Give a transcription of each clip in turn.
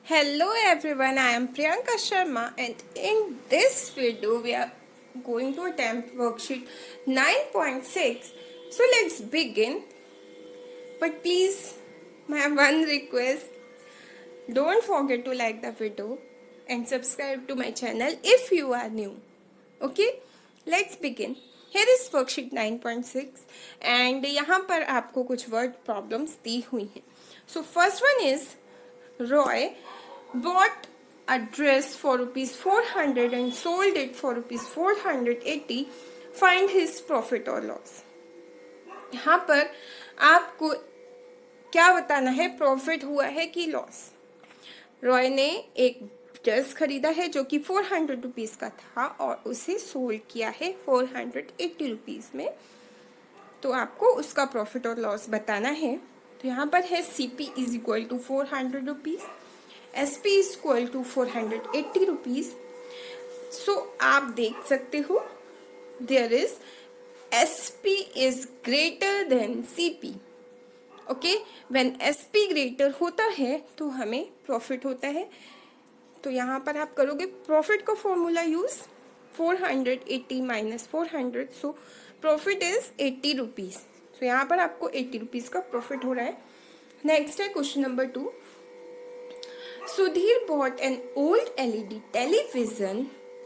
Hello everyone, I am Priyanka Sharma and in this video we are going to attempt worksheet 9.6. So let's begin. But please, my one request, don't forget to like the video and subscribe to my channel if you are new. Okay, let's begin. Here is worksheet 9.6 and यहाँ पर आपको कुछ word problems दी हुई हैं. So first one is Roy bought a dress for rupees 400 and sold it for rupees 480. Find his profit or loss. यहाँ पर आपको क्या बताना है, प्रॉफिट हुआ है कि लॉस. रॉय ने एक ड्रेस खरीदा है जो कि 400 रुपीज़ का था और उसे सोल्ड किया है 480 रुपीज़ में. तो आपको उसका प्रॉफिट और लॉस बताना है. तो यहाँ पर है CP is equal to 400 rupees, SP is equal to 480 rupees. So आप देख सकते हो there is SP is greater than CP. Okay, when SP greater होता है तो हमें प्रॉफिट होता है. तो यहाँ पर आप करोगे प्रॉफिट का formula use 480 minus 400. So profit is 80 rupees. तो यहाँ पर आपको 80 रुपीज़ का प्रॉफिट हो रहा है. नेक्स्ट है question number 2. Sudhir bought an old LED television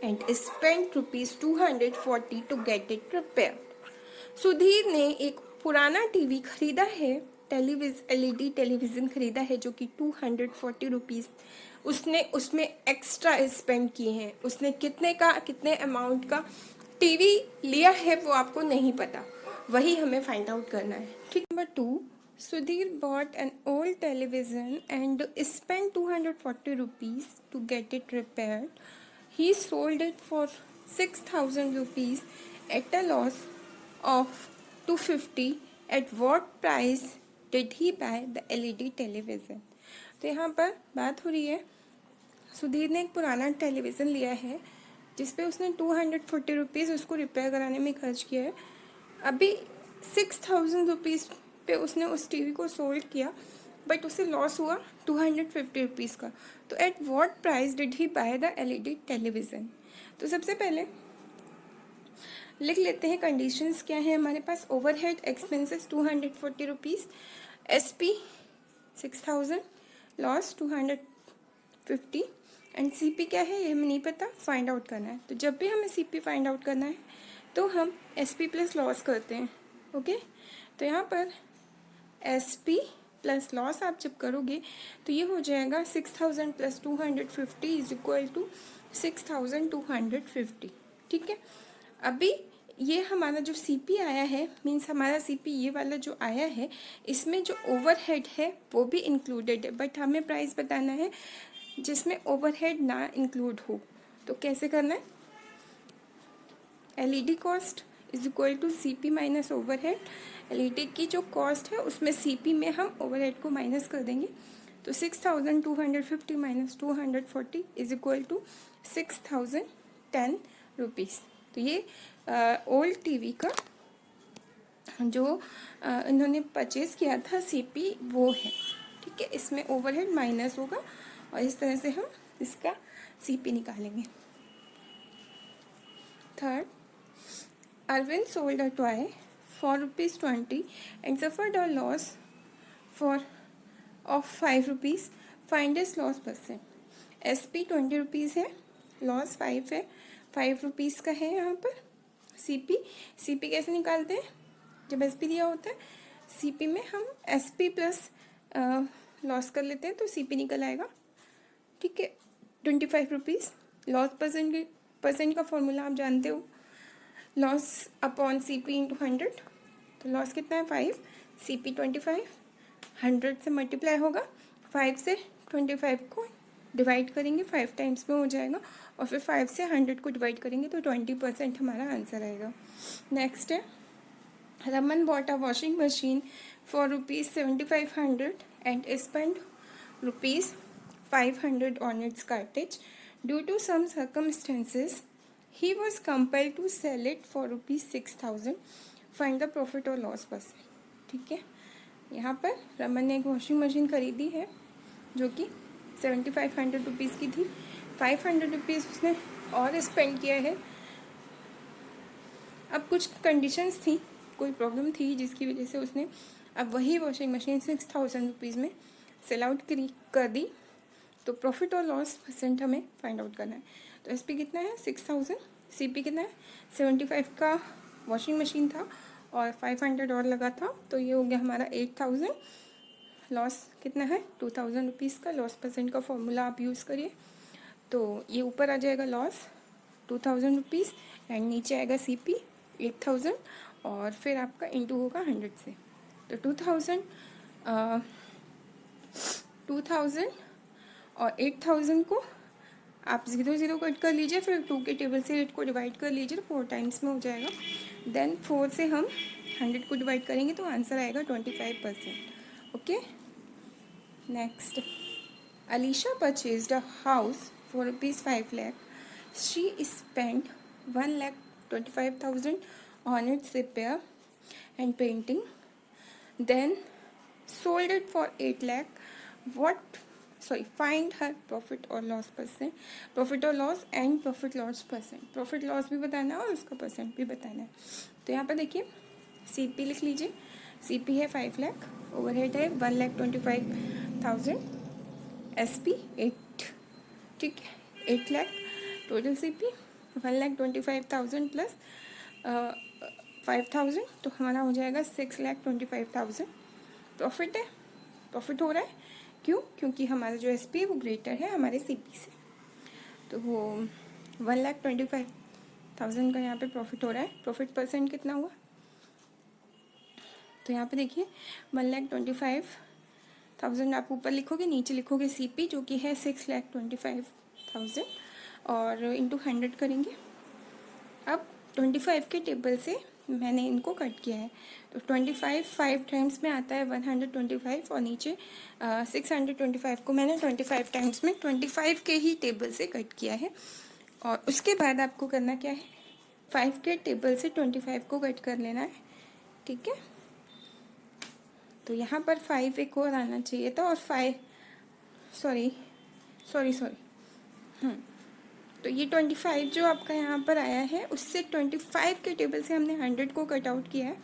and spent rupees 240 to get it repaired. Sudhir ने एक पुराना टीवी खरीदा है, LED टेलीविज़न खरीदा है जो कि 240 रुपीज़ उसने उसमें एक्स्ट्रा स्पेंड किए हैं. उसने कितने अमाउंट का टीवी लिया है वो आपको नहीं पता, वही हमें फाइंड आउट करना है. ठीक. Number 2, Sudhir bought an old television and spent 240 rupees to get it repaired. He sold it for 6,000 rupees at a loss of 250. At what price did he buy the LED television? तो यहाँ पर बात हो रही है, सुधीर ने एक पुराना टेलीविज़न लिया है जिसपे उसने 240 रुपीज़ उसको रिपेयर कराने में खर्च किया है. अभी 6,000 रुपीज़ पे उसने उस टीवी को सोल्ड किया बट उसे लॉस हुआ 250 रुपीज़ का. तो at what price did he by the LED television. तो सबसे पहले लिख लेते हैं कंडीशंस क्या है हमारे पास. Overhead expenses 240 rupees, SP 6,000, loss 250 and CP क्या है ये हमें नहीं पता, फाइंड आउट करना है. तो जब भी हमें CP फाइंड आउट करना है तो हम SP प्लस लॉस करते हैं. ओके, तो यहाँ पर SP प्लस लॉस आप जब करोगे तो ये हो जाएगा 6,000 प्लस 250 इज इक्वल टू 6,250. ठीक है. अभी ये हमारा जो CP आया है, मीन्स हमारा CP ये वाला जो आया है, इसमें जो ओवरहेड है वो भी इंक्लूडेड है, बट हमें प्राइस बताना है जिसमें ओवरहेड ना इंक्लूड हो. तो कैसे करना है, LED cost is equal to CP minus overhead. LED की जो कॉस्ट है उसमें CP में हम ओवरहेड को माइनस कर देंगे. तो 6,250 minus 240 is equal to 6,010 rupees. तो ये ओल्ड टीवी का जो इन्होंने परचेज़ किया था CP वो है. ठीक है, इसमें ओवरहेड माइनस होगा और इस तरह से हम इसका CP निकालेंगे. Third, Arvind sold a toy for rupees 20 and suffered a loss of 5 rupees. Find his loss percent. SP 20 rupees है, लॉस 5 है, 5 रुपीज़ का है. यहाँ पर CP कैसे निकालते हैं, जब SP दिया होता है CP में हम SP प्लस लॉस कर लेते हैं तो CP निकल आएगा. ठीक है, 25 रुपीज़. लॉस परसेंट का फॉर्मूला आप जानते हो, लॉस अपॉन CP इंटू 100. तो लॉस कितना है 5, CP 25, 100 से मल्टीप्लाई होगा, 5 से 25 को डिवाइड करेंगे 5 टाइम्स में हो जाएगा और फिर 5 से 100 को डिवाइड करेंगे तो 20% हमारा आंसर आएगा. नेक्स्ट है, Raman bought a washing machine for rupees 7,500 and spend rupees 500 on its cartage. Due to some circumstances he was compelled to sell it for rupees 6,000. Find the profit or loss percent. ठीक है, यहाँ पर रमन ने एक washing machine खरीदी है जो कि ₹7500 की थी, ₹500 उसने और स्पेंड किया है। अब कुछ कंडीशंस थी, कोई प्रॉब्लम थी जिसकी वजह से उसने अब वही वॉशिंग मशीन ₹6000 में सेल आउट कर दी। तो प्रॉफिट और लॉस परसेंट हमें फाइंड आउट करना है। तो एसपी कितना है 6000, सीपी कितना है 75 का वॉशिंग मशीन था और 500 और लगा था, तो ये हो गया हमारा 8000। लॉस कितना है ₹2000 का। लॉस परसेंट का फॉर्मूला आप यूज़ करिए, तो ये ऊपर आ जाएगा लॉस ₹2000 एंड नीचे आएगा सीपी 8000 और फिर आपका इंटू होगा 100 से। तो 2000 और 8000 को आप 0 कट कर लीजिए, फिर 2 के टेबल से 8 को डिवाइड कर लीजिए, 4 टाइम्स में हो जाएगा। देन 4 से हम 100 को डिवाइड करेंगे तो आंसर आएगा 25%। Okay, next, Alisha purchased a house for ₹5 lakh. She spent $1,25,000 on its repair and painting, then sold it for $8 lakh. Find her profit or loss percent, profit or loss and profit loss percent. Profit loss भी बताना है और उसका percent भी बताना है। तो यहाँ पर देखिए सीपी लिख लीजिए, सीपी है 5 लाख, ओवरहेड है 1,25,000, एसपी 8, ठीक है 8 लाख, टोटल सीपी 1,25,000 प्लस 5,000, तो हमारा हो जाएगा 6,25,000। प्रॉफिट है, प्रॉफिट हो रहा है, क्यों? क्योंकि हमारा जो एसपी है वो ग्रेटर है हमारे सीपी से, तो वो 1,25,000 का यहाँ पे प्रॉफिट हो रहा है। प्रॉफिट परसेंट कितना हुआ? तो यहाँ पे देखिए 1,25,000 आप ऊपर लिखोगे, नीचे लिखोगे सीपी जो कि है 6,25,000 और इंटू 100 करेंगे। अब 25 के टेबल से मैंने इनको कट किया है, तो 25 5 टाइम्स में आता है 125 और नीचे 625 को मैंने 25 टाइम्स में 25 के ही टेबल से कट किया है। और उसके बाद आपको करना क्या है, 5 के टेबल से 25 को कट कर लेना है, ठीक है। तो यहाँ पर 5 एक और आना चाहिए था और 5 सॉरी तो ये 25 जो आपका यहाँ पर आया है उससे 25 के टेबल से हमने 100 को कट आउट किया है,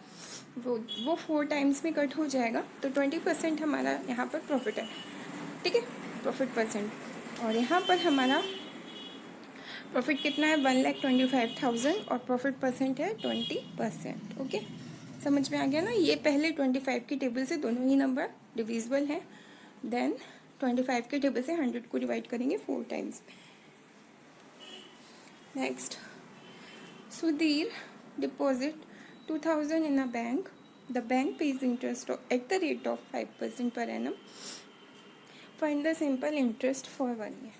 वो 4 टाइम्स में कट हो जाएगा, तो 20% हमारा यहाँ पर प्रॉफिट है, ठीक है, प्रॉफिट परसेंट। और यहाँ पर हमारा प्रॉफिट कितना है 1,25,000 और प्रॉफिट परसेंट है 20%। ओके, समझ में आ गया ना? ये पहले 25 की टेबल से दोनों ही नंबर डिविजिबल हैं, देन 25 के टेबल से 100 को डिवाइड करेंगे 4 times. Next, Sudhir deposit 2,000 in a bank. The bank pays interest at the rate of 5% per annum. Find the simple interest for 1 year.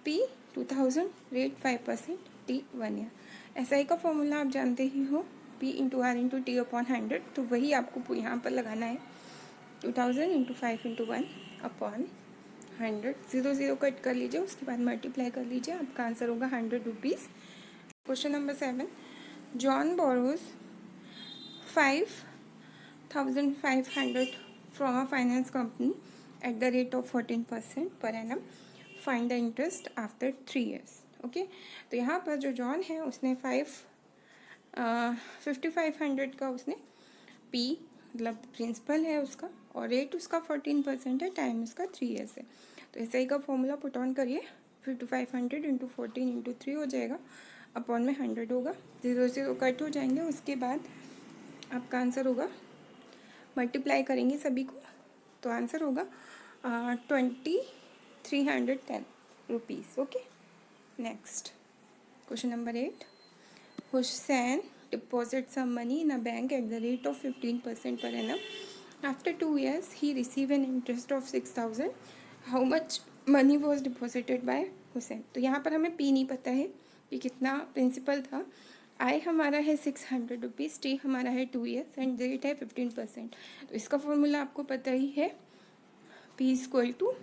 P 2,000, rate 5%, T 1 year. SI का formula आप जानते ही हो, P into R into T upon 100, तो वही आपको यहाँ पर लगाना है, 2,000 इंटू 5 इंटू 1 अपॉन 100, 0 कट कर लीजिए, उसके बाद मल्टीप्लाई कर लीजिए, आपका आंसर होगा ₹100। Question number 7, John borrows 5,500 from a finance company at the rate of 14% per annum, find the interest after 3 years। Okay, तो यहाँ पर जो जॉन है उसने 5,500 का उसने पी मतलब प्रिंसिपल है उसका, और रेट उसका 14% है, टाइम उसका 3 years है। तो ऐसे ही का फॉर्मूला पुट ऑन करिए, 5,500 इंटू 14 इंटू 3 हो जाएगा, अपॉन में 100 होगा, 0 कट हो जाएंगे, उसके बाद आपका आंसर होगा, मल्टीप्लाई करेंगे सभी को, तो आंसर होगा 2,310 rupees. Okay, next question number 8, Hussain deposit some money in a bank at the rate of 15% per annum. After 2 years, he received an interest of 6,000. How much money was deposited by Hussain? तो यहाँ पर हमें P नहीं पता है कि कितना principal था, आई हमारा है 600 रुपीज़, टी हमारा है 2 years एंड रेट है 15%। तो इसका फॉर्मूला आपको पता ही है, P equal to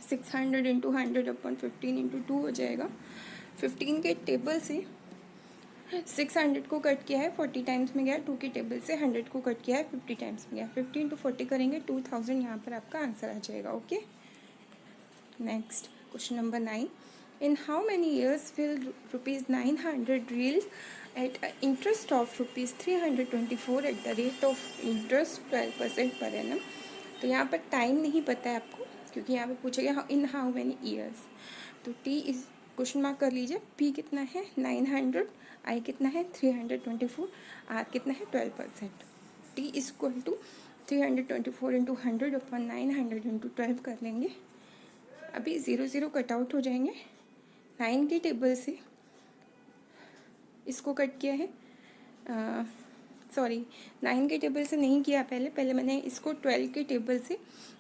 600 into 100 upon 15 into 2 हो जाएगा। 15 के टेबल से 600 को कट किया है 40 टाइम्स में गया, 2 के टेबल से 100 को कट किया है 50 टाइम्स में गया, 15 to 40 करेंगे 2000, यहाँ पर आपका आंसर आ जाएगा। Okay, next question number 9. In how many years will rupees 900 yield at an interest of rupees 324 at the rate of interest 12% per annum? तो यहाँ पर टाइम नहीं पता है आपको, क्योंकि यहाँ पे पूछा गया इन हाउ मैनी ईयर्स. तो टी इज क्वेश्चन मार्क कर लीजिए. पी कितना है 900, आई कितना है 324, आर कितना है 12%. T is equal to 324 into 100 upon 900 into 12 कर लेंगे. अभी 0 0 कट आउट हो जाएंगे. 9 के टेबल से इसको कट किया है, सॉरी 9 के टेबल से नहीं किया, पहले मैंने इसको 12 के टेबल से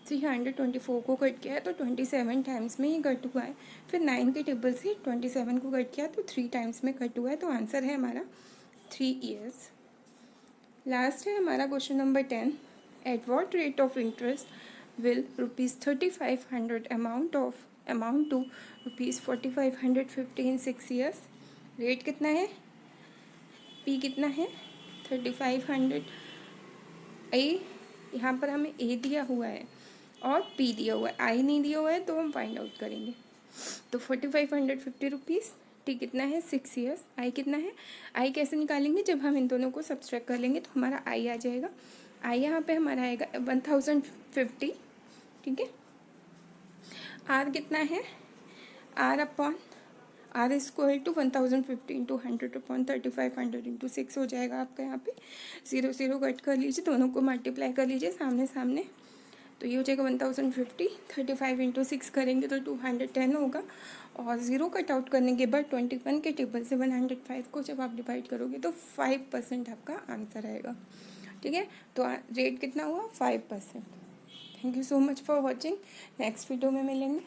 324 को कट किया है तो 27 टाइम्स में ही कट हुआ है. फिर 9 के टेबल से 27 को कट किया तो 3 टाइम्स में कट हुआ है. तो आंसर है हमारा 3 ईयर्स. लास्ट है हमारा question number 10. At what rate of interest will rupees 3500 amount to rupees 4550 in 6 years. Rate कितना है, पी कितना है 3500, आई यहाँ पर हमें ए दिया हुआ है और पी दिया हुआ है, आई नहीं दिया हुआ है तो हम फाइंड आउट करेंगे. तो 4550 रुपीज़. टी कितना है 6 ईयर्स. आई कितना है, आई कैसे निकालेंगे, जब हम इन दोनों को सब्सट्रैक्ट कर लेंगे तो हमारा आई आ जाएगा. आई यहाँ पे हमारा आएगा 1050. ठीक है. आर कितना है, R upon R equal to 1050 into 100 upon 3500 into 6 हो जाएगा आपका. यहाँ पे 0 0 कट कर लीजिए, दोनों को मल्टीप्लाई कर लीजिए सामने सामने. तो ये हो जाएगा 1050. 35 इंटू 6 करेंगे तो 210 होगा. और 0 कट आउट करने के बाद 21 के टेबल से 105 को जब आप डिवाइड करोगे तो 5% आपका आंसर आएगा. ठीक है. तो रेट कितना हुआ 5%. Thank you so much for watching. Next video में मिलेंगे.